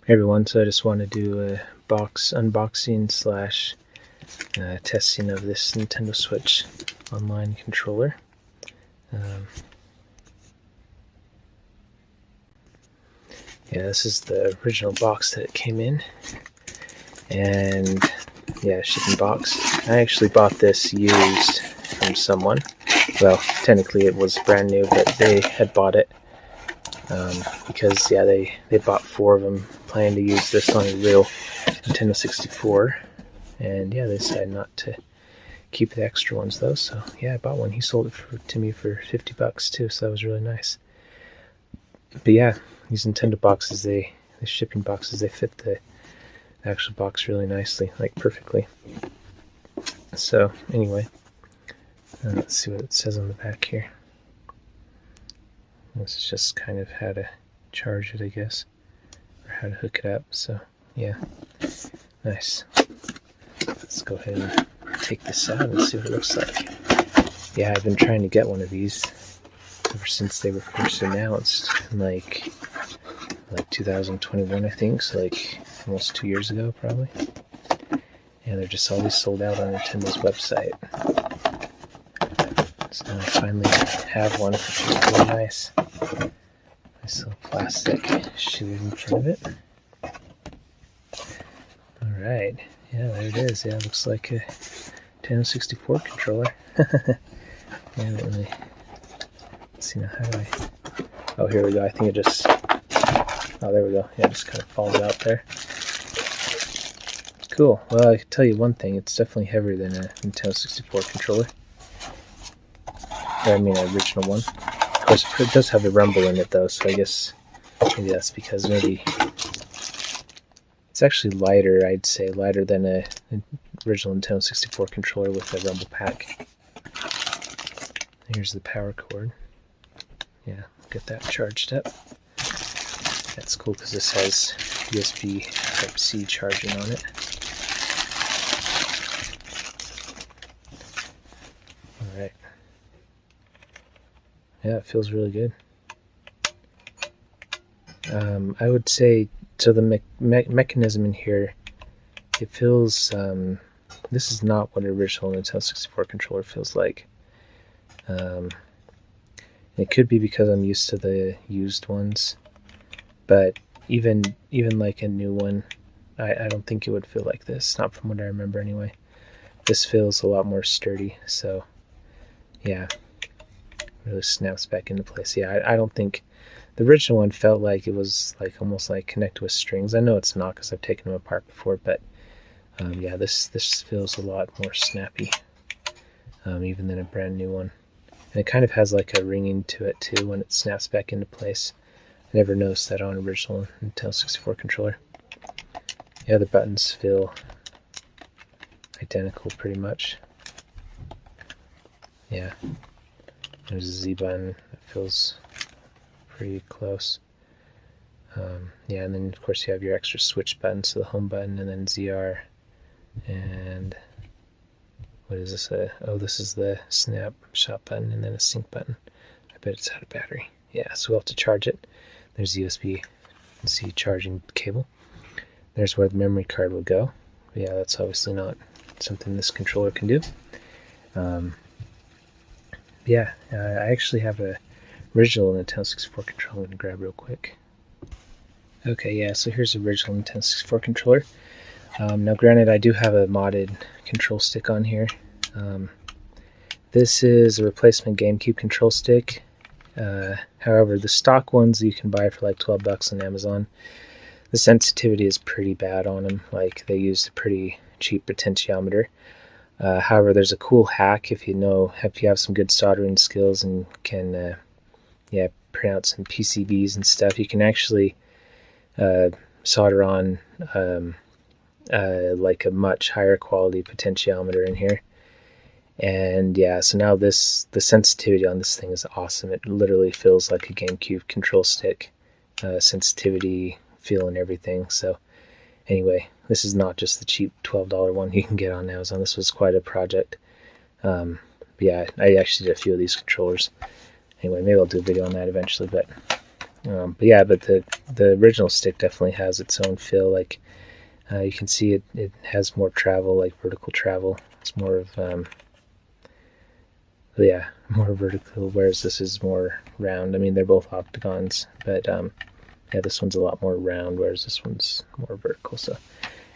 Hey everyone, so I just want to do a box unboxing slash testing of this Nintendo Switch online controller. Yeah, this is the original box that it came in, and yeah, shipping box. I actually bought this used from someone. Well, technically it was brand new, but they had bought it because yeah, they bought 4 of them, planning to use this on a real Nintendo 64, and yeah, they decided not to keep the extra ones though. So yeah, I bought one. He sold it to me for $50 too, so that was really nice. But yeah, these Nintendo boxes, the shipping boxes, they fit the actual box really nicely, like perfectly. So anyway, let's see what it says on the back here. This is just kind of how to charge it, I guess, or how to hook it up. So yeah, nice. Let's go ahead and take this out and see what it looks like. Yeah, I've been trying to get one of these ever since they were first announced in like 2021, I think, so like almost 2 years ago probably. And they're just always sold out on Nintendo's website. So now I finally have one, which is really nice. Nice little plastic shield in front of it. Alright, yeah, there it is. Yeah, it looks like a Nintendo 64 controller. Yeah, really. Let's see now, how do I... Oh, here we go. I think it just... Oh, there we go. Yeah, it just kind of falls out there. Cool. Well, I can tell you one thing. It's definitely heavier than a Nintendo 64 controller. Or, I mean, an original one. Of course, it does have a rumble in it, though, so I guess maybe that's because maybe... It's actually lighter, I'd say. Lighter than an original Nintendo 64 controller with a rumble pack. Here's the power cord. Yeah, get that charged up. That's cool because this has USB Type-C charging on it. Alright. Yeah, it feels really good. I would say, so the mechanism in here, it feels, this is not what an original Nintendo 64 controller feels like. It could be because I'm used to the used ones, but even like a new one, I don't think it would feel like this, not from what I remember anyway. This feels a lot more sturdy, so yeah, really snaps back into place. Yeah, I don't think the original one felt like it was like almost like connected with strings. I know it's not because I've taken them apart before, but yeah, this feels a lot more snappy, even than a brand new one. And it kind of has like a ringing to it too when it snaps back into place. I never noticed that on original Nintendo 64 controller. Yeah, the buttons feel identical pretty much. Yeah, there's a Z button that feels pretty close. Yeah, and then of course you have your extra switch buttons, so the home button and then ZR, and what is this? Oh, this is the snapshot button and then a sync button. I bet it's out of battery. Yeah, so we'll have to charge it. There's USB-C charging cable. There's where the memory card will go. But yeah, that's obviously not something this controller can do. Yeah, I actually have a original Nintendo 64 controller I'm going to grab real quick. Okay, yeah, so here's the original Nintendo 64 controller. Now granted, I do have a modded control stick on here. This is a replacement GameCube control stick. However, the stock ones you can buy for like $12 on Amazon. The sensitivity is pretty bad on them. Like, they use a pretty cheap potentiometer. However, there's a cool hack if you have some good soldering skills and can yeah, print out some PCBs and stuff. You can actually solder on like a much higher quality potentiometer in here. And yeah, so now the sensitivity on this thing is awesome. It literally feels like a GameCube control stick, sensitivity, feel, and everything. So anyway, this is not just the cheap $12 one you can get on Amazon. This was quite a project. But yeah, I actually did a few of these controllers. Anyway, maybe I'll do a video on that eventually. But But yeah, but the original stick definitely has its own feel. Like you can see it has more travel, like vertical travel. It's more of yeah, more vertical, whereas this is more round. I mean, they're both octagons, but yeah, this one's a lot more round, whereas this one's more vertical. So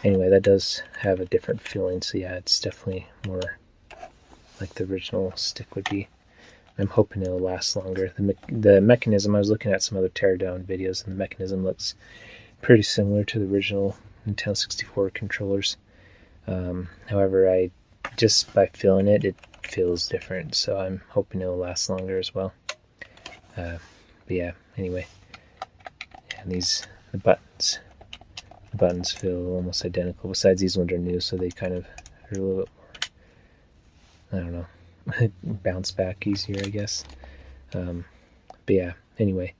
anyway, that does have a different feeling. So yeah, it's definitely more like the original stick would be. I'm hoping it'll last longer. The mechanism, I was looking at some other teardown videos, and the mechanism looks pretty similar to the original Nintendo 64 controllers. However, I just by feeling it, it feels different. So I'm hoping it'll last longer as well. But yeah, anyway, and the buttons feel almost identical. Besides, these ones are new, so they kind of are a little bit more, I don't know, bounce back easier, I guess. But yeah, anyway,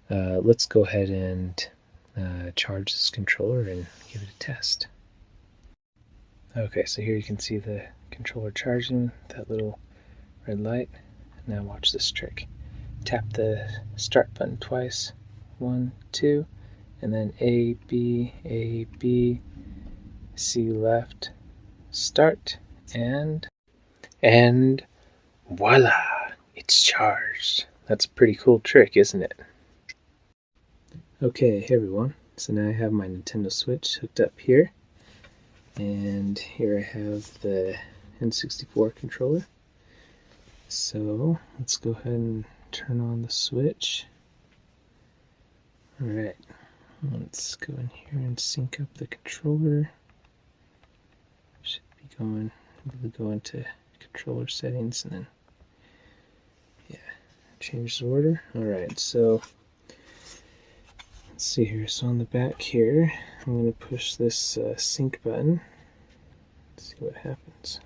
let's go ahead and charge this controller and give it a test. Okay, so here you can see the controller charging, that little red light. Now watch this trick. Tap the start button twice. 1, 2, and then A, B, C left, start, and voila, it's charged. That's a pretty cool trick, isn't it? Okay, hey everyone. So now I have my Nintendo Switch hooked up here. And here I have the N64 controller. So let's go ahead and turn on the Switch. Alright, let's go in here and sync up the controller. Should be going, we'll go into controller settings and then, yeah, change the order. Alright, so let's see here. So on the back here, I'm going to push this sync button. Let's see what happens.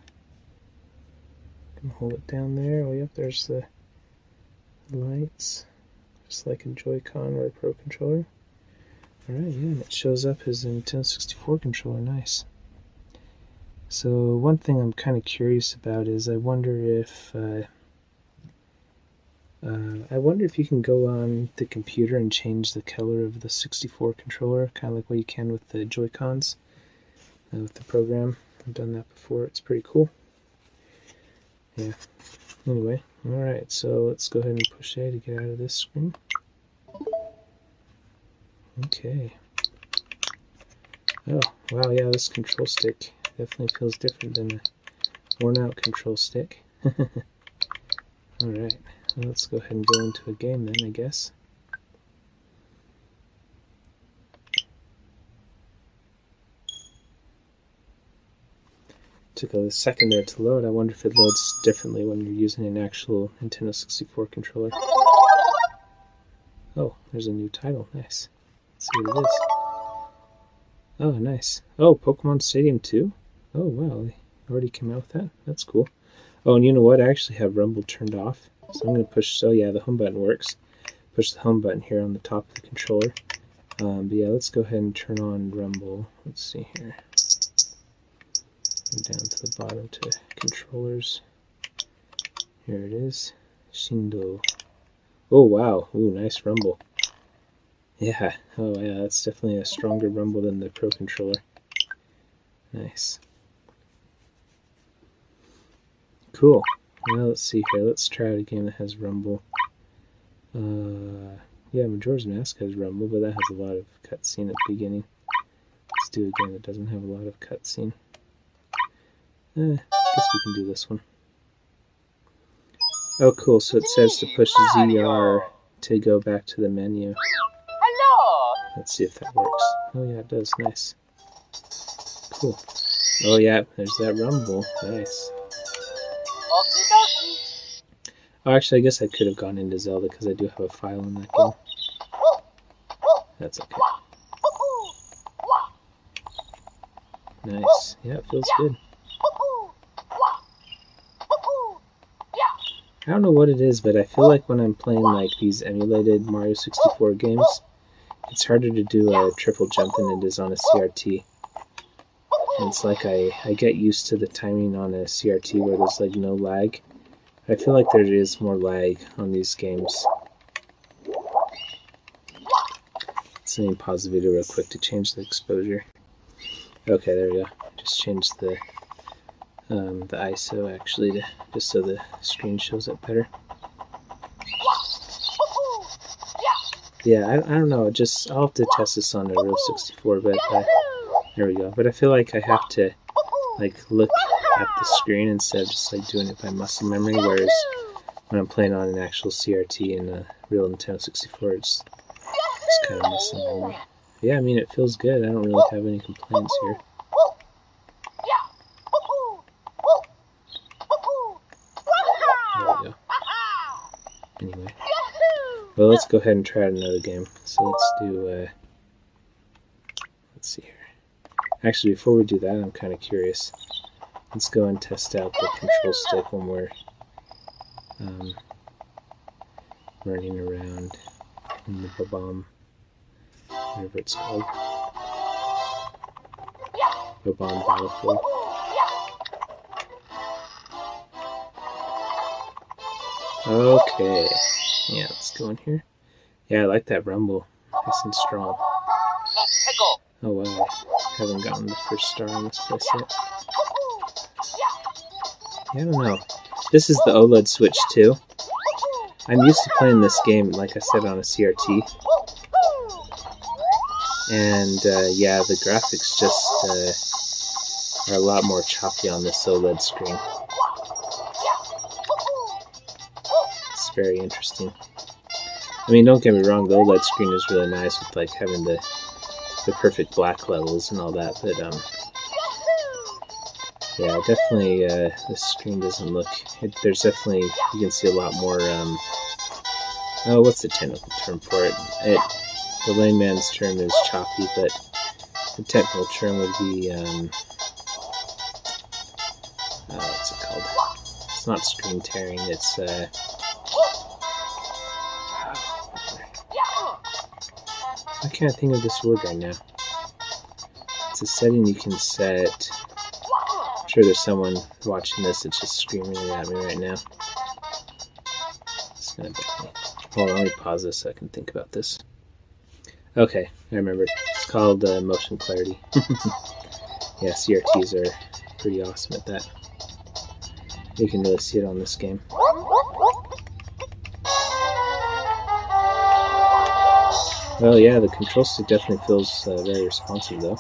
I can hold it down there. Oh, yep, there's the lights. Just like a Joy-Con or a Pro controller. Alright, yeah, and it shows up as a Nintendo 64 controller. Nice. So one thing I'm kind of curious about is I wonder if you can go on the computer and change the color of the 64 controller, kind of like what you can with the Joy-Cons with the program. I've done that before. It's pretty cool. Yeah. Anyway, alright, so let's go ahead and push A to get out of this screen. Okay. Oh, wow, yeah, this control stick definitely feels different than a worn-out control stick. Alright, well, let's go ahead and go into a game then, I guess. Took a second there to load. I wonder if it loads differently when you're using an actual Nintendo 64 controller. Oh, there's a new title. Nice. Let's see what it is. Oh, nice. Oh, Pokemon Stadium 2? Oh, wow. They already came out with that. That's cool. Oh, and you know what? I actually have Rumble turned off. So I'm going to push... So, yeah, the home button works. Push the home button here on the top of the controller. But, yeah, let's go ahead and turn on Rumble. Let's see here. Down to the bottom to controllers. Here it is. Shindo. Oh, wow. Ooh, nice rumble. Yeah. Oh, yeah, that's definitely a stronger rumble than the Pro controller. Nice. Cool. Now let's see here. Let's try out a game that has rumble. Yeah, Majora's Mask has rumble, but that has a lot of cutscene at the beginning. Let's do a game that doesn't have a lot of cutscene. Guess we can do this one. Oh, cool. So it says to push ZR to go back to the menu. Hello. Let's see if that works. Oh, yeah, it does. Nice. Cool. Oh, yeah, there's that rumble. Nice. Oh, actually, I guess I could have gone into Zelda because I do have a file in that game. That's okay. Nice. Yeah, it feels good. I don't know what it is, but I feel like when I'm playing like these emulated Mario 64 games, it's harder to do a triple jump than it is on a CRT. And it's like I get used to the timing on a CRT where there's like no lag. I feel like there is more lag on these games. So let me pause the video real quick to change the exposure. Okay, there we go. Just change the ISO actually just so the screen shows up better. Yeah, I don't know. I'll have to test this on a real 64, but there we go. But I feel like I have to look at the screen instead of just doing it by muscle memory. Whereas when I'm playing on an actual CRT and a real Nintendo 64, it's kind of muscle memory. Yeah, I mean it feels good. I don't really have any complaints here. There we go. Anyway. Well, let's go ahead and try out another game. So let's do, let's see here. Actually, before we do that, I'm kind of curious. Let's go and test out the control stick when we're running around in the Bob-omb, whatever it's called. Bob-omb Battlefield. Okay. Yeah, let's go in here. Yeah, I like that rumble. Nice and strong. Oh wow, I haven't gotten the first star on this place yet. Yeah, I don't know. This is the OLED Switch too. I'm used to playing this game, like I said, on a CRT. And yeah, the graphics just are a lot more choppy on this OLED screen. It's very interesting. I mean, don't get me wrong, the OLED screen is really nice with having the perfect black levels and all that, but yeah, definitely this screen doesn't look. There's definitely, you can see a lot more. Oh, what's the technical term for it? The layman's term is choppy, but the technical term would be what's it called? It's not screen tearing. It's I can't think of this word right now. It's a setting you can set. I'm sure there's someone watching this that's just screaming it at me right now. It's gonna be me. Hold on, let me pause this so I can think about this. Okay, I remember. It's called motion clarity. Yeah, CRTs are pretty awesome at that. You can really see it on this game. Well, yeah, the control stick definitely feels very responsive, though.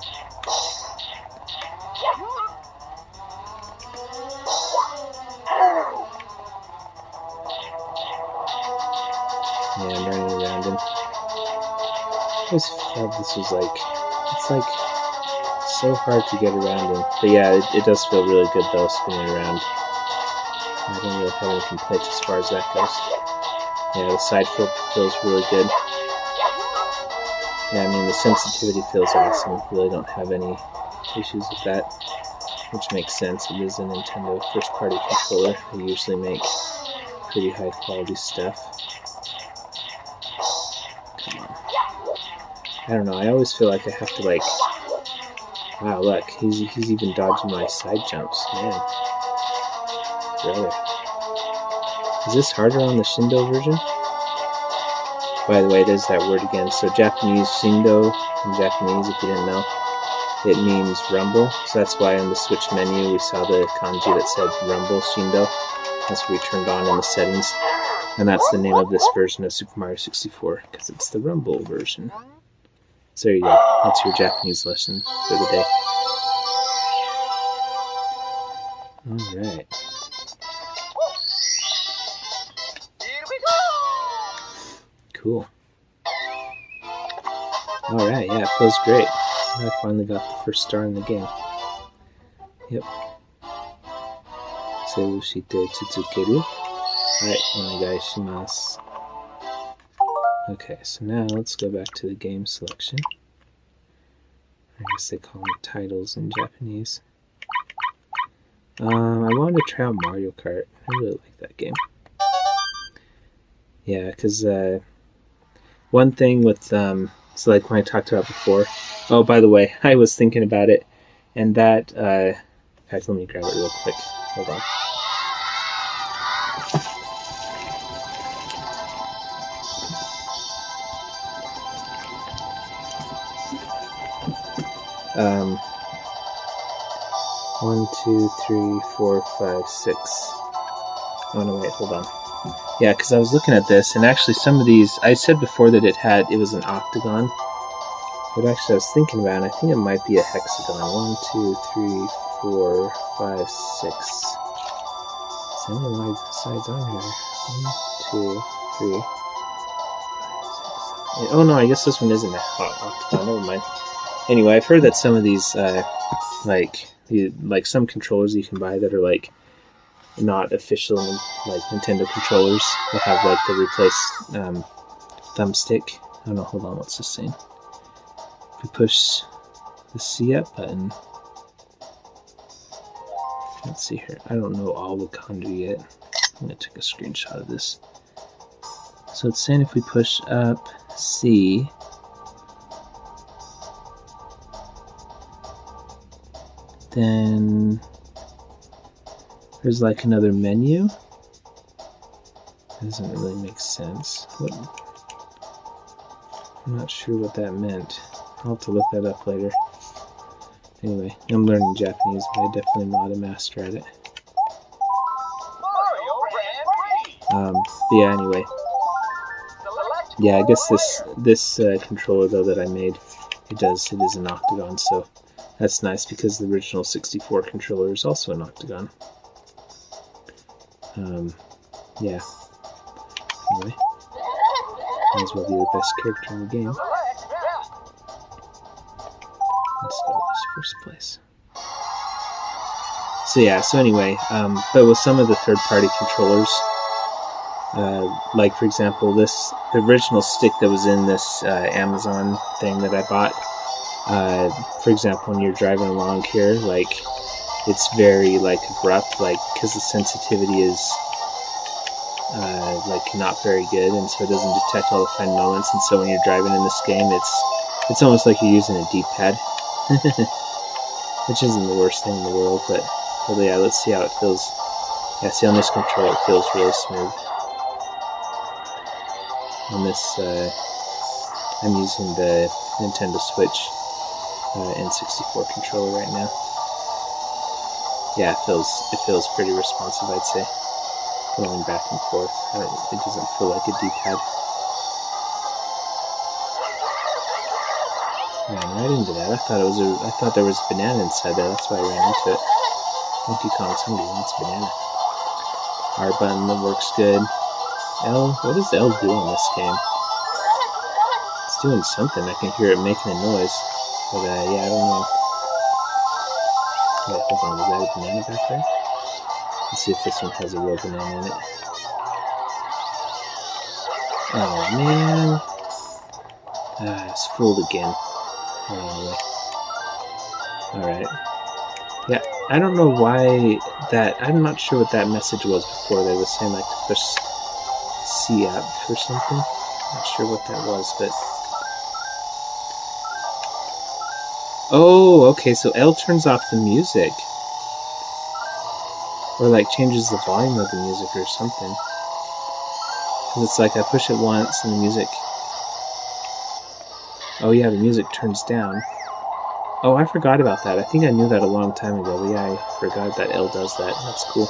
Yeah, I'm running around him. I always felt this was it's so hard to get around him. But yeah, it does feel really good, though, spinning around. I don't really have any complaints as far as that goes. Yeah, the side flip feels really good. Yeah, I mean, the sensitivity feels awesome. Really don't have any issues with that, which makes sense. It is a Nintendo first-party controller. They usually make pretty high-quality stuff. Come on. I don't know, I always feel like I have to, wow, look, he's even dodging my side jumps. Man. Brother. Is this harder on the Shindo version? By the way, there's that word again. So Japanese, Shindo, in Japanese, if you didn't know, it means rumble. So that's why on the Switch menu we saw the kanji that said rumble, Shindo. That's what we turned on in the settings. And that's the name of this version of Super Mario 64, because it's the rumble version. So there you go. That's your Japanese lesson for the day. Alright. Cool. Alright, yeah, it feels great. I finally got the first star in the game. Yep. Seiushite Tsutsukeru. Alright, onegai shimasu. Okay, so now let's go back to the game selection. I guess they call them titles in Japanese. I wanted to try out Mario Kart. I really like that game. Yeah, because one thing with, so like when I talked about before, oh, by the way, I was thinking about it, and that, in fact, let me grab it real quick. Hold on. 1, 2, 3, 4, 5, 6. Oh no, wait, hold on. Yeah, because I was looking at this, and actually some of these, I said before that it was an octagon, but actually I was thinking about it, I think it might be a hexagon. 1, 2, 3, 4, 5, 6. How many sides are here? 1, 2, 3. 5, 6. Oh no, I guess this one isn't a octagon. Never mind. Anyway, I've heard that some of these, like some controllers you can buy that are like not official, like Nintendo controllers, that have like the replace thumbstick. Oh no, hold on, what's this saying? If we push the C up button, let's see here. I don't know all the kanji yet. I'm gonna take a screenshot of this. So it's saying if we push up C, then there's like another menu. That doesn't really make sense. I'm not sure what that meant. I'll have to look that up later. Anyway, I'm learning Japanese, but I'm definitely not a master at it. But yeah, anyway. Yeah, I guess this controller though that I made, it is an octagon, so that's nice because the original 64 controller is also an octagon. Yeah. Anyway, might as well be the best character in the game. Let's go to this first place. So yeah, so anyway, but with some of the third-party controllers, like for example, the original stick that was in this Amazon thing that I bought, for example, when you're driving along here, like, it's very like abrupt, like, because the sensitivity is like not very good, and so it doesn't detect all the fine moments, and so when you're driving in this game, it's almost like you're using a D-pad, which isn't the worst thing in the world, but yeah, let's see how it feels. Yeah, see, on this controller it feels really smooth. On this, I'm using the Nintendo Switch N64 controller right now. Yeah, it feels pretty responsive, I'd say. Going back and forth, it doesn't feel like a D-pad. Ran right into that. I thought there was a banana inside there. That's why I ran into it. Donkey Kong's hungry. It's banana. R button that works good. L. What does L do in this game? It's doing something. I can hear it making a noise, but yeah, I don't know. Wait, hold on. Was that a banana back there? Let's see if this one has a real banana in it. Oh man. It's fooled again. Anyway. Alright. Yeah, I don't know why I'm not sure what that message was before. They were saying like to push C up or something. Not sure what that was, but... Oh, okay, so L turns off the music. Or like changes the volume of the music or something. Because it's like I push it once and the music... Oh yeah, the music turns down. Oh, I forgot about that. I think I knew that a long time ago, but yeah, I forgot that L does that. That's cool.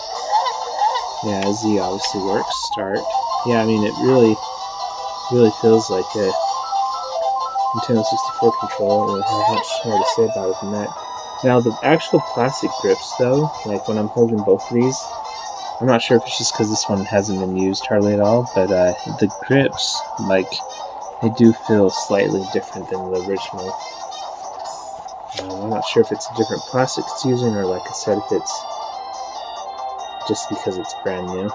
Yeah, Z obviously works. Start. Yeah, I mean, it really feels like a Nintendo 64 controller. I don't really have much more to say about it than that. Now, the actual plastic grips, though, like when I'm holding both of these, I'm not sure if it's just because this one hasn't been used hardly at all, but the grips, like, they do feel slightly different than the original. I'm not sure if it's a different plastic it's using, or like I said, if it's just because it's brand new.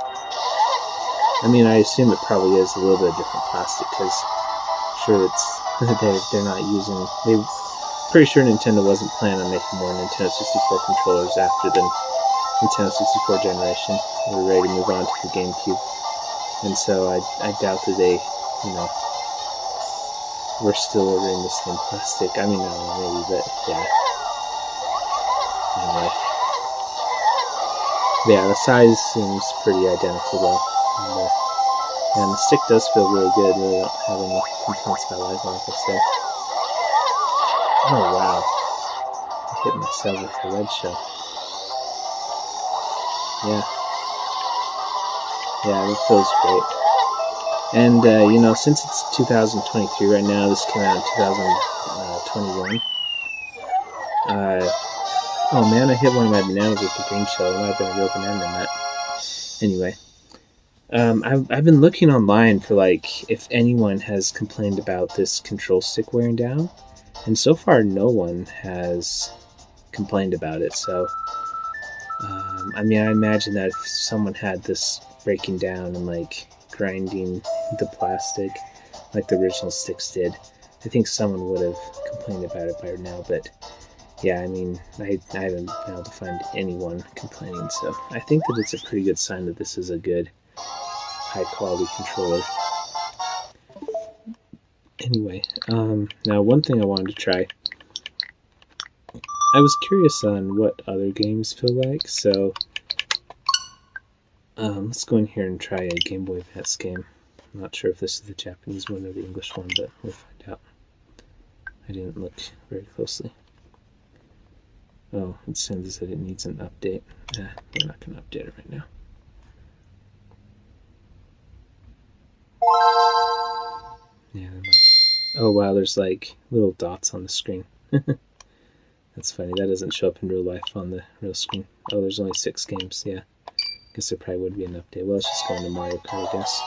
I mean, I assume it probably is a little bit of different plastic, because I'm sure they're not using... Pretty sure Nintendo wasn't planning on making more Nintendo 64 controllers after the Nintendo 64 generation. They were ready to move on to the GameCube. And so I doubt that they, we're still ordering the same plastic. I mean, no, maybe, but yeah. Anyway. Yeah, the size seems pretty identical though. And the stick does feel really good. Really don't have any complaints about it, like I said. Oh, wow. hit myself with the red shell. Yeah, it feels great. And, you know, since it's 2023 right now, this came out in 2021. Oh man, I hit one of my bananas with the green shell. It might have been a real banana in that. Anyway, I've been looking online for, like, if anyone has complained about this control stick wearing down. And so far, no one has complained about it. So, I mean, I imagine that if someone had this breaking down and, like, grinding the plastic like the original sticks did, I think someone would have complained about it by now. But yeah, I mean, I haven't been able to find anyone complaining, so I think that it's a pretty good sign that this is a good high quality controller. Anyway, now one thing I wanted to try, I was curious on what other games feel like, so let's go in here and try a Game Boy Advance game. I'm not sure if this is the Japanese one or the English one, but we'll find out. I didn't look very closely. Oh, it says that it needs an update. We're not going to update it right now. Yeah, oh wow, there's like little dots on the screen. That's funny. That doesn't show up in real life on the real screen. Oh, there's only 6 games. Yeah, guess there probably would be an update. Well, let's just go into Mario Kart, I guess.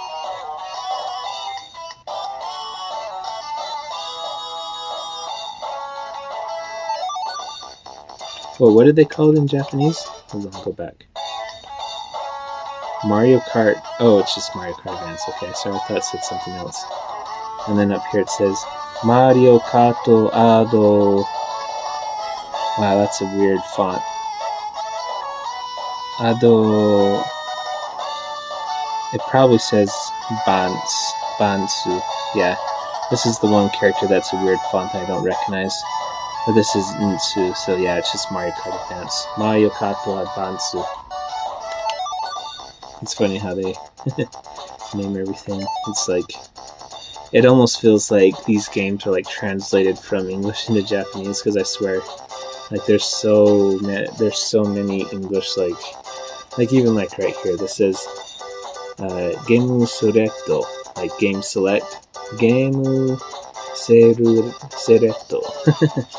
Well, what did they call it in Japanese? Hold on, go back. Mario Kart. Oh, it's just Mario Kart Advance. Okay, sorry, I thought it said something else. And then up here it says Mario Kart Ado. Wow, that's a weird font. Ado. It probably says Bansu. Yeah, this is the one character that's a weird font that I don't recognize. But this is NSO, so yeah, it's just Mario Kart Advance. Mario Kart Advance. It's funny how they name everything. It's like, it almost feels like these games are like translated from English into Japanese, because I swear, like there's so many English, like even like right here, this says Game Selecto, like game select, Game Selecto.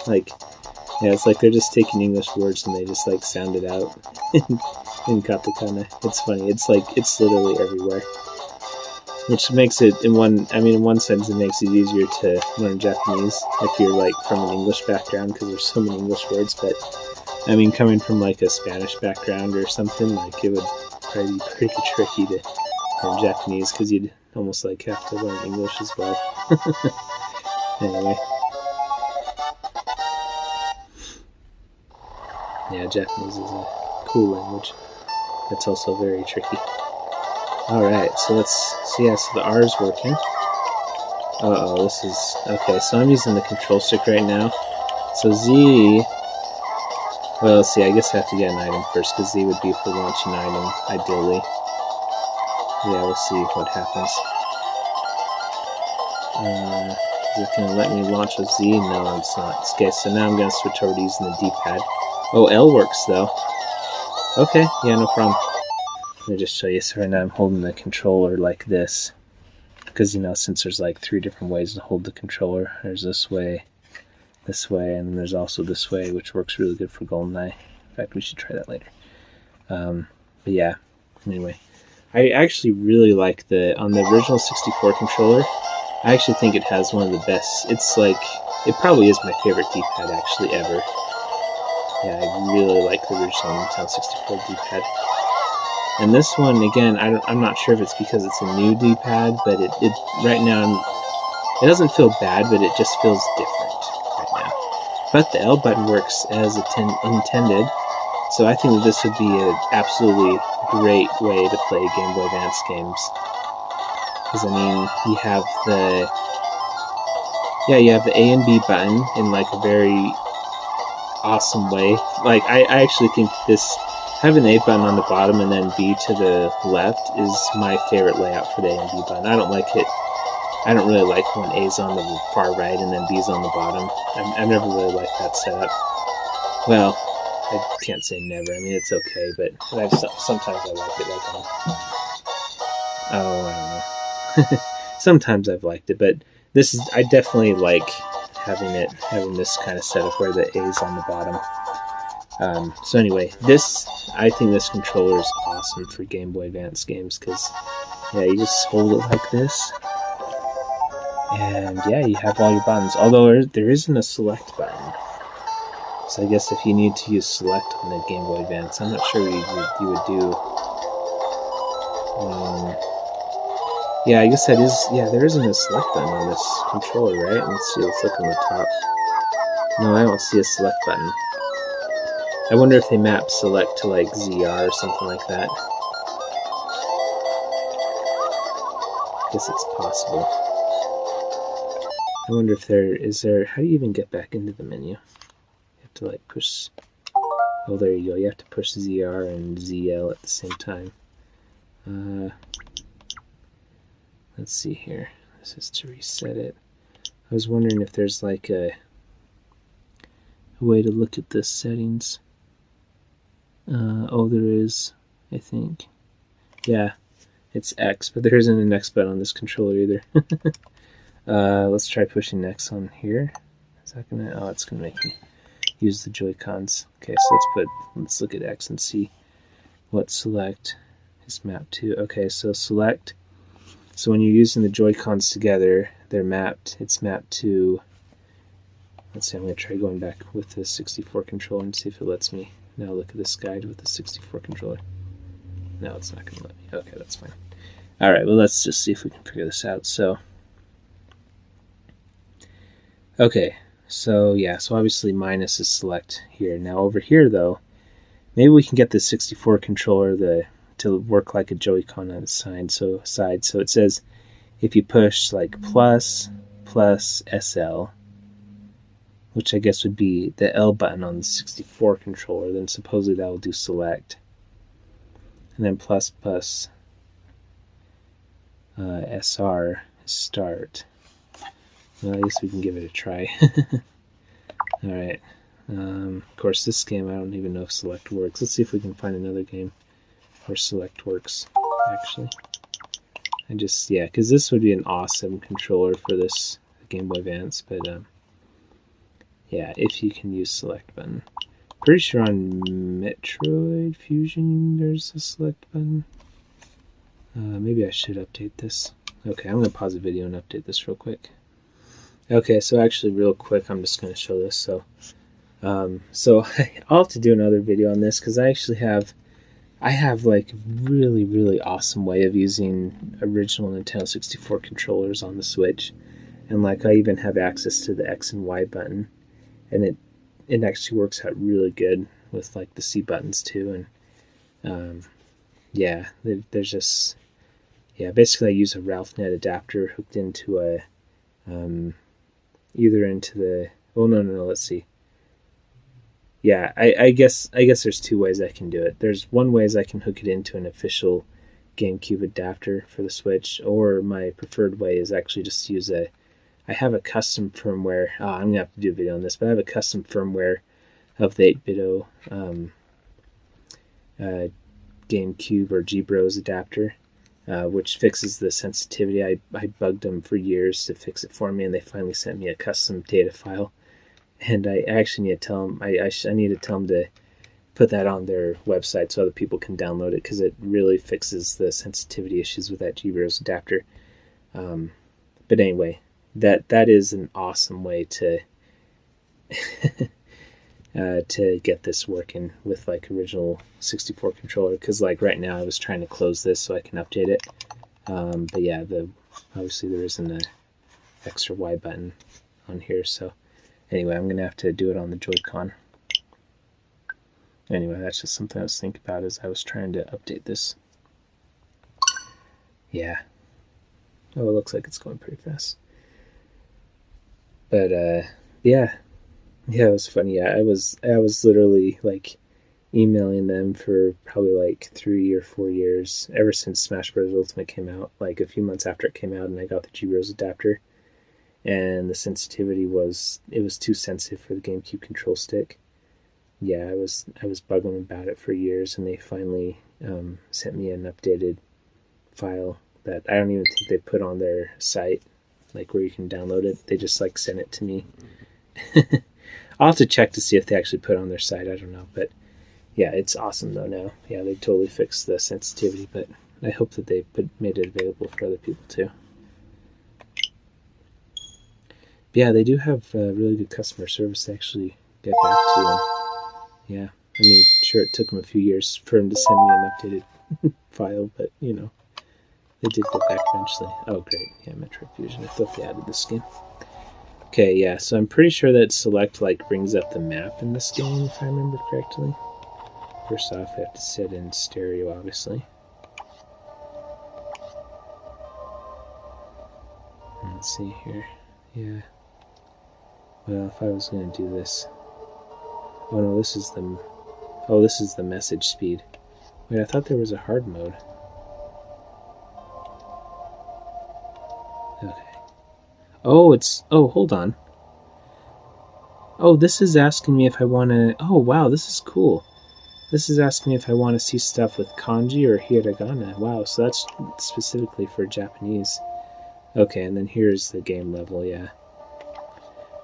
Like, yeah, it's like they're just taking English words and they just like sound it out in katakana. It's funny. It's like, it's literally everywhere. Which makes it, in one sense, it makes it easier to learn Japanese if you're like from an English background, because there's so many English words. But I mean, coming from like a Spanish background or something, like it would probably be pretty tricky to learn Japanese, because you'd almost like have to learn English as well. Anyway. Yeah, Japanese is a cool language. It's also very tricky. Alright, so let's see. Yeah, so the R is working. Uh-oh, this is... Okay, so I'm using the control stick right now. So Z... Well, let's see, I guess I have to get an item first, because Z would be for launching an item, ideally. Yeah, we'll see what happens. Is it going to let me launch with Z? No, it's not. Okay, so now I'm going to switch over to using the D-pad. Oh, L works, though. Okay, yeah, no problem. Let me just show you. So right now I'm holding the controller like this. Because, you know, since there's like 3 different ways to hold the controller. There's this way, and there's also this way, which works really good for GoldenEye. In fact, we should try that later. But yeah, anyway. I actually really like on the original 64 controller, I actually think it has one of the best. It's like, it probably is my favorite D-pad actually ever. Yeah, I really like the original Nintendo 64 D-pad. And this one, again, I'm not sure if it's because it's a new D-pad, but it right now, it doesn't feel bad, but it just feels different right now. But the L button works as intended, so I think that this would be an absolutely great way to play Game Boy Advance games. Because, I mean, you have the A and B button in like a very awesome way. Like, I actually think this, having the A button on the bottom and then B to the left is my favorite layout for the A and B button. I don't really like when A's on the far right and then B's on the bottom. I've never really liked that setup. Well, I can't say never. I mean, it's okay, but sometimes I like it. Like, I don't know. Sometimes I've liked it, but I definitely like having this kind of setup where the A is on the bottom. So anyway, I think this controller is awesome for Game Boy Advance games because, yeah, you just hold it like this, and yeah, you have all your buttons. Although there isn't a select button, so I guess if you need to use select on the Game Boy Advance, I'm not sure what you would do. Yeah, I guess that is. Yeah, there isn't a select button on this controller, right? Let's see. Let's look on the top. No, I don't see a select button. I wonder if they map select to like ZR or something like that. I guess it's possible. I wonder if there. How do you even get back into the menu? You have to like push. Oh, there you go. You have to push ZR and ZL at the same time. Let's see here. This is to reset it. I was wondering if there's like a way to look at the settings. Oh, there is, I think. Yeah, it's X, but there isn't an X button on this controller either. Let's try pushing X on here. Is that gonna? Oh, it's gonna make me use the Joy-Cons. Okay, so let's look at X and see what select is mapped to. Okay, so select. So when you're using the Joy-Cons together, they're mapped. It's mapped to. Let's see. I'm gonna try going back with the 64 controller and see if it lets me. Now look at this guide with the 64 controller. No, it's not gonna let me. Okay, that's fine. All right. Well, let's just see if we can figure this out. So. Okay, so yeah, so obviously minus is select here. Now over here though, maybe we can get the 64 controller to work like a Joy-Con on the side. So it says if you push like plus SL, which I guess would be the L button on the 64 controller, then supposedly that will do select. And then plus SR is start. Well, I guess we can give it a try. Alright. Of course, this game, I don't even know if select works. Let's see if we can find another game where select works, actually. Yeah, because this would be an awesome controller for this Game Boy Advance, but yeah, if you can use select button. Pretty sure on Metroid Fusion there's a select button. Maybe I should update this. Okay, I'm going to pause the video and update this real quick. Okay, so actually real quick, I'm just going to show this. So I'll have to do another video on this because I have like really, really awesome way of using original Nintendo 64 controllers on the Switch. And like I even have access to the X and Y button, and it actually works out really good with like the C buttons too. And yeah, there's just, yeah, basically I use a RalphNet adapter hooked into a either into the, oh no, let's see. Yeah, I guess there's two ways I can do it. There's one way is I can hook it into an official GameCube adapter for the Switch, or my preferred way is actually just to use I have a custom firmware. I'm gonna have to do a video on this, but I have a custom firmware of the 8BitO GameCube or G-Bros adapter, which fixes the sensitivity. I bugged them for years to fix it for me, and they finally sent me a custom data file. And I actually need to tell them, I need to tell them to put that on their website so other people can download it, because it really fixes the sensitivity issues with that G-Bros adapter. But anyway, that is an awesome way to to get this working with like original 64 controller, because like right now I was trying to close this so I can update it, but yeah, obviously there isn't a X or Y button on here. So anyway, I'm gonna have to do it on the Joy-Con. Anyway, that's just something I was thinking about as I was trying to update this. Yeah. Oh, it looks like it's going pretty fast. But yeah, it was funny. Yeah, I was literally like emailing them for probably like 3 or 4 years, ever since Smash Bros. Ultimate came out, like a few months after it came out, and I got the G-Bros adapter, and the sensitivity was too sensitive for the GameCube control stick. Yeah, I was bugging them about it for years, and they finally sent me an updated file that I don't even think they put on their site, like where you can download it. They just like sent it to me. I'll have to check to see if they actually put it on their site. I don't know, but yeah, it's awesome though now. Yeah, they totally fixed the sensitivity, but I hope that they made it available for other people too. But yeah, they do have really good customer service. They actually get back to you. Yeah, I mean, sure, it took them a few years for them to send me an updated file, but you know, they did get back eventually. Oh, great. Yeah, Metroid Fusion. I thought they added this game. Okay, yeah, so I'm pretty sure that select like brings up the map in this game, if I remember correctly. First off, I have to set in stereo, obviously. Let's see here. Yeah. Well, if I was going to do this... Oh no, this is the... Oh, this is the message speed. Wait, I thought there was a hard mode. Okay. Oh, it's... Oh, hold on. Oh, this is asking me if I want to... Oh, wow, this is cool. This is asking me if I want to see stuff with kanji or hiragana. Wow, so that's specifically for Japanese. Okay, and then here's the game level, yeah.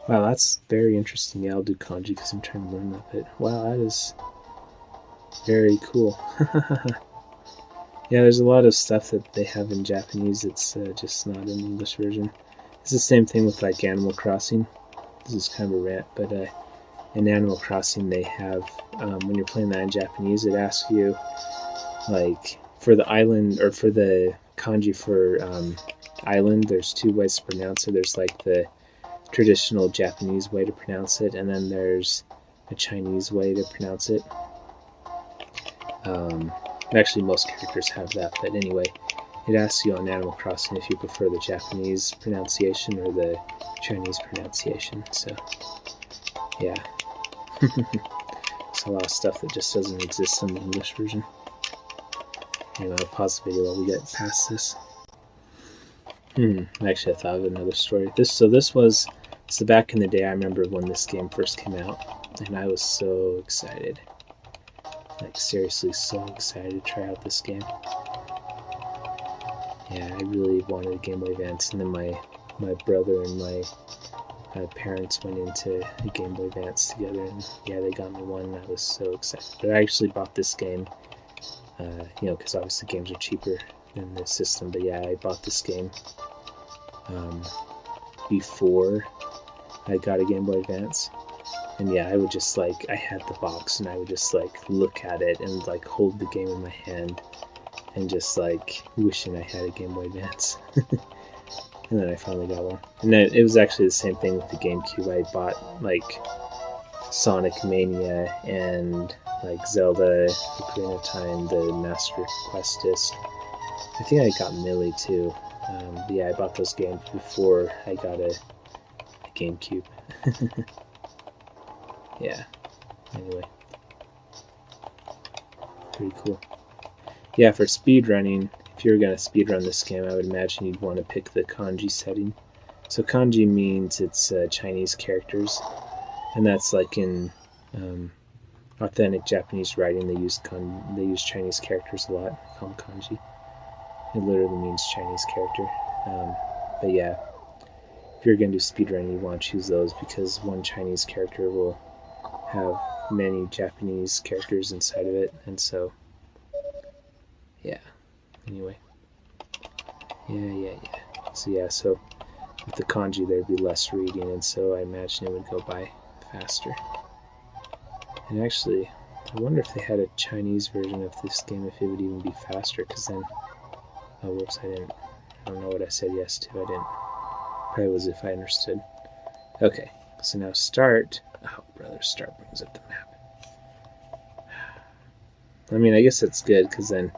Wow, that's very interesting. Yeah, I'll do kanji because I'm trying to learn that bit. Wow, that is very cool. Yeah, there's a lot of stuff that they have in Japanese. It's just not in the English version. It's the same thing with like Animal Crossing. This is kind of a rant, but in Animal Crossing they have, when you're playing that in Japanese, it asks you, like, for the island, or for the kanji for island, there's two ways to pronounce it. There's like the traditional Japanese way to pronounce it, and then there's a Chinese way to pronounce it. Actually, most characters have that, but anyway, it asks you on Animal Crossing if you prefer the Japanese pronunciation or the Chinese pronunciation. So, yeah. There's a lot of stuff that just doesn't exist in the English version. Anyway, I'll pause the video while we get past this. Actually, I thought of another story. This was back in the day. I remember when this game first came out, and I was so excited. Like, seriously, so excited to try out this game. Yeah, I really wanted a Game Boy Advance, and then my brother and my parents went into a Game Boy Advance together, and yeah, they got me one, and I was so excited. But I actually bought this game, because obviously games are cheaper than the system, but yeah, I bought this game before I got a Game Boy Advance. And yeah, I would just like, I had the box and I would just like look at it and like hold the game in my hand and just like wishing I had a Game Boy Advance. And then I finally got one. And then it was actually the same thing with the GameCube. I bought like Sonic Mania and like Zelda, Ocarina of Time, the Master Quest disc. I think I got Millie too. But yeah, I bought those games before I got a GameCube. Yeah, anyway. Pretty cool. Yeah, for speedrunning, if you were going to speedrun this game, I would imagine you'd want to pick the kanji setting. So kanji means it's Chinese characters, and that's like in authentic Japanese writing, they use Chinese characters a lot. They call them kanji. It literally means Chinese character. But yeah, if you're going to do speedrunning, you want to choose those because one Chinese character will have many Japanese characters inside of it, and so yeah. Anyway, yeah. So with the kanji there'd be less reading, and so I imagine it would go by faster. And actually, I wonder if they had a Chinese version of this game, if it would even be faster. Because then, oh whoops, I don't know what I said yes to. I didn't. Probably was if I understood. Okay, so now start. Oh, brother, start brings up the map. I mean, I guess that's good, because then,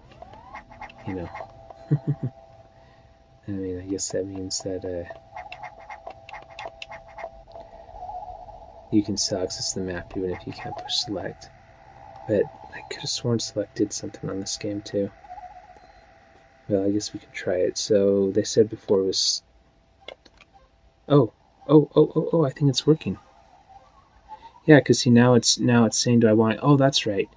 I mean, I guess that means that you can still access the map even if you can't push select. But I could have sworn select did something on this game too. Well, I guess we can try it. So they said before it was... Oh, I think it's working. Yeah, because see, now it's saying, do I want... Oh, that's right.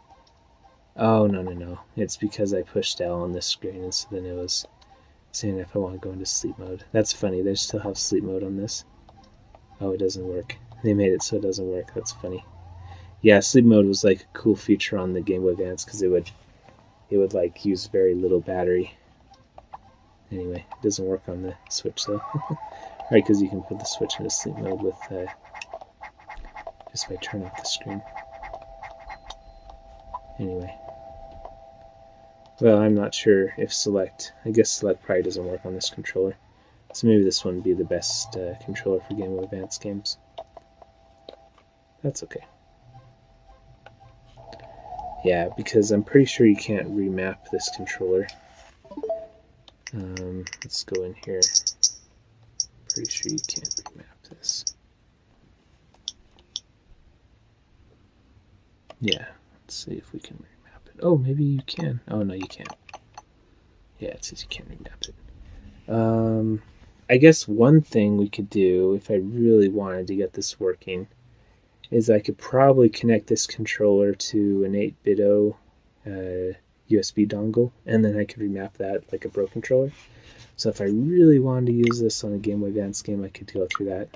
Oh, no. It's because I pushed L on this screen, and so then it was saying if I want to go into sleep mode. That's funny. They still have sleep mode on this. Oh, it doesn't work. They made it so it doesn't work. That's funny. Yeah, sleep mode was like a cool feature on the Game Boy Advance because it would like use very little battery. Anyway, it doesn't work on the Switch though. Right, because you can put the Switch into sleep mode with just by turning off the screen. Anyway. Well, I'm not sure if Select... I guess Select probably doesn't work on this controller. So maybe this one would be the best controller for Game Boy Advance games. That's okay. Yeah, because I'm pretty sure you can't remap this controller. Let's go in here. Pretty sure you can't remap this. Yeah, let's see if we can remap it. Oh, maybe you can. Oh, no, you can't. Yeah, it says you can't remap it. I guess one thing we could do, if I really wanted to get this working, is I could probably connect this controller to an 8-bit USB dongle, and then I could remap that like a Pro controller. So if I really wanted to use this on a Game Boy Advance game, I could go through that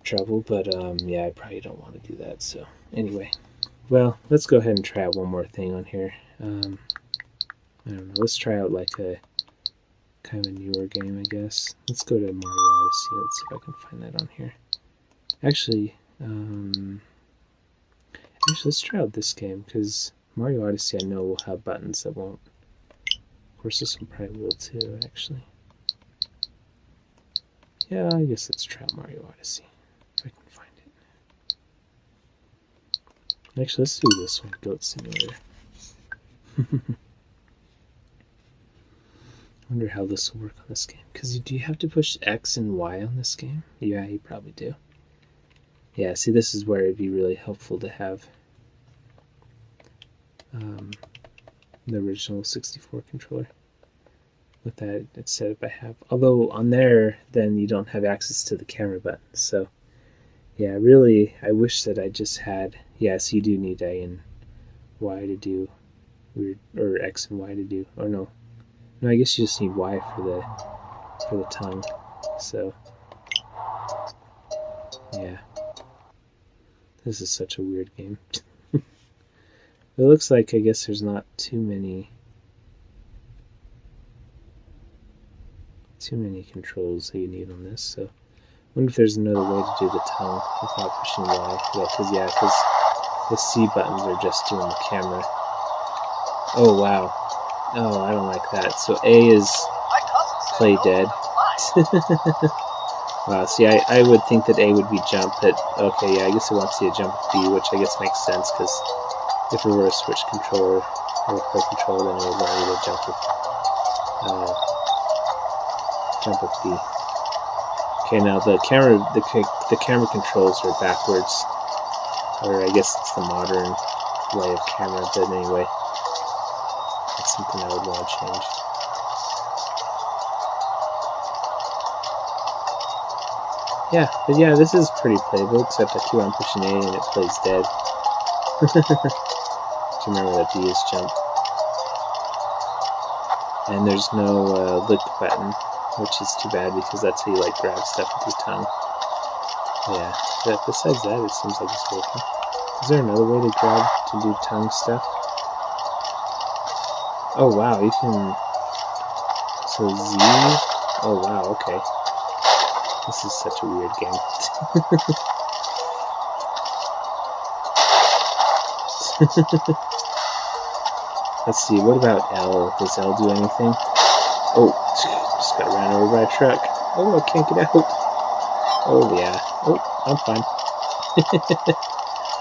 trouble, but yeah, I probably don't want to do that. So anyway, well, let's go ahead and try out one more thing on here. I don't know, let's try out like a kind of a newer game, I guess. Let's go to Mario Odyssey. Let's see if I can find that on here. Actually, let's try out this game, because Mario Odyssey I know will have buttons that won't. Of course, this one probably will too, actually. Yeah, I guess let's try out Mario Odyssey, if I can find it. Actually, let's do this one, Goat Simulator. I wonder how this will work on this game. Because do you have to push X and Y on this game? Yeah, you probably do. Yeah, see, this is where it'd be really helpful to have the original 64 controller with that setup I have. Although on there, then you don't have access to the camera buttons. So yeah, really, I wish that I just had. Yes, you do need A and Y to do, or X and Y to do. Or no, I guess you just need Y for the tongue. So yeah, this is such a weird game. It looks like, I guess there's not too many controls that you need on this, so I wonder if there's another way to do the tongue without pushing Y. Yeah, because the C buttons are just doing the camera. Oh, wow. Oh, I don't like that. So A is play dead. Wow, see, I would think that A would be jump, but okay, yeah, I guess it wants you to jump with B, which I guess makes sense, because if we were a Switch controller or a Pro controller, then it would want you to jump with B. Okay, now the camera controls are backwards, or I guess it's the modern way of camera. But anyway, that's something I would want to change. Yeah, but yeah, this is pretty playable, except I keep on pushing A and it plays dead. To remember that B is jump. And there's no lick button, which is too bad because that's how you like grab stuff with your tongue. Yeah, but besides that, it seems like it's working. Is there another way to grab to do tongue stuff? Oh wow, you can. So Z. Oh wow, okay. This is such a weird game. Let's see, what about L? Does L do anything? Oh, just got ran over by a truck. Oh, I can't get out. Oh, yeah. Oh, I'm fine.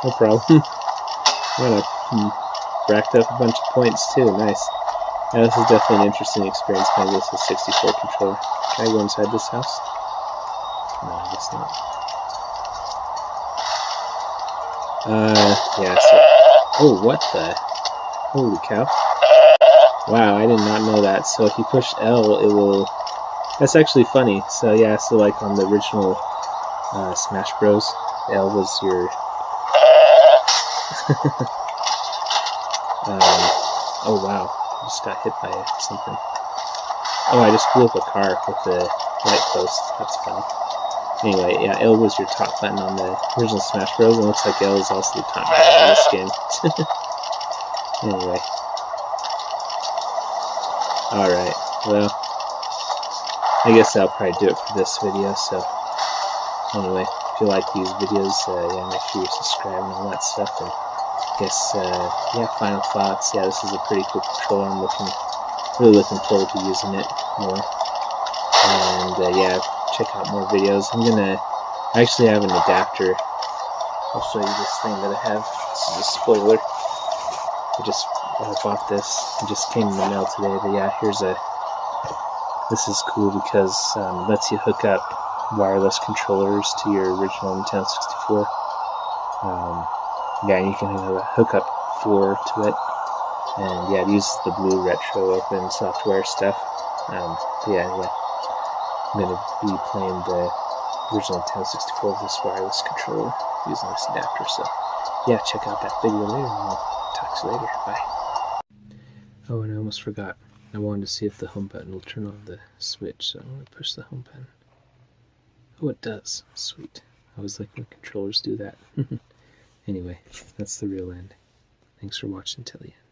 No problem. I racked up a bunch of points, too. Nice. Yeah, this is definitely an interesting experience playing this with 64 controller. Can I go inside this house? No, I guess not. Yeah, so... Oh, what the... Holy cow. Wow, I did not know that. So if you push L, it will... That's actually funny. So yeah, so like on the original Smash Bros, L was your oh wow, I just got hit by something. Oh, I just blew up a car with a light post. That's funny. Anyway, yeah, L was your top button on the original Smash Bros. And it looks like L is also the top button in this game. Anyway. Alright, well, I guess I'll probably do it for this video, so anyway, if you like these videos, yeah, make sure you subscribe and all that stuff, and I guess, yeah, final thoughts. Yeah, this is a pretty cool controller. I'm really looking forward to using it more, and yeah, check out more videos. I actually have an adapter. I'll show you this thing that I have. This is a spoiler. I bought this. It just came in the mail today, but yeah, this is cool because it lets you hook up wireless controllers to your original Nintendo 64. Yeah, and you can hook up 4 to it, and yeah, it uses the Blue Retro Open software stuff. Yeah, I'm going to be playing the original Nintendo 64 with this wireless controller using this adapter, so yeah, check out that video later, and I'll talk to you later. Bye. Oh, and I almost forgot. I wanted to see if the home button will turn on the Switch, so I'm going to push the home button. Oh, it does. Sweet. I was like, when controllers do that. Anyway, that's the real end. Thanks for watching till the end.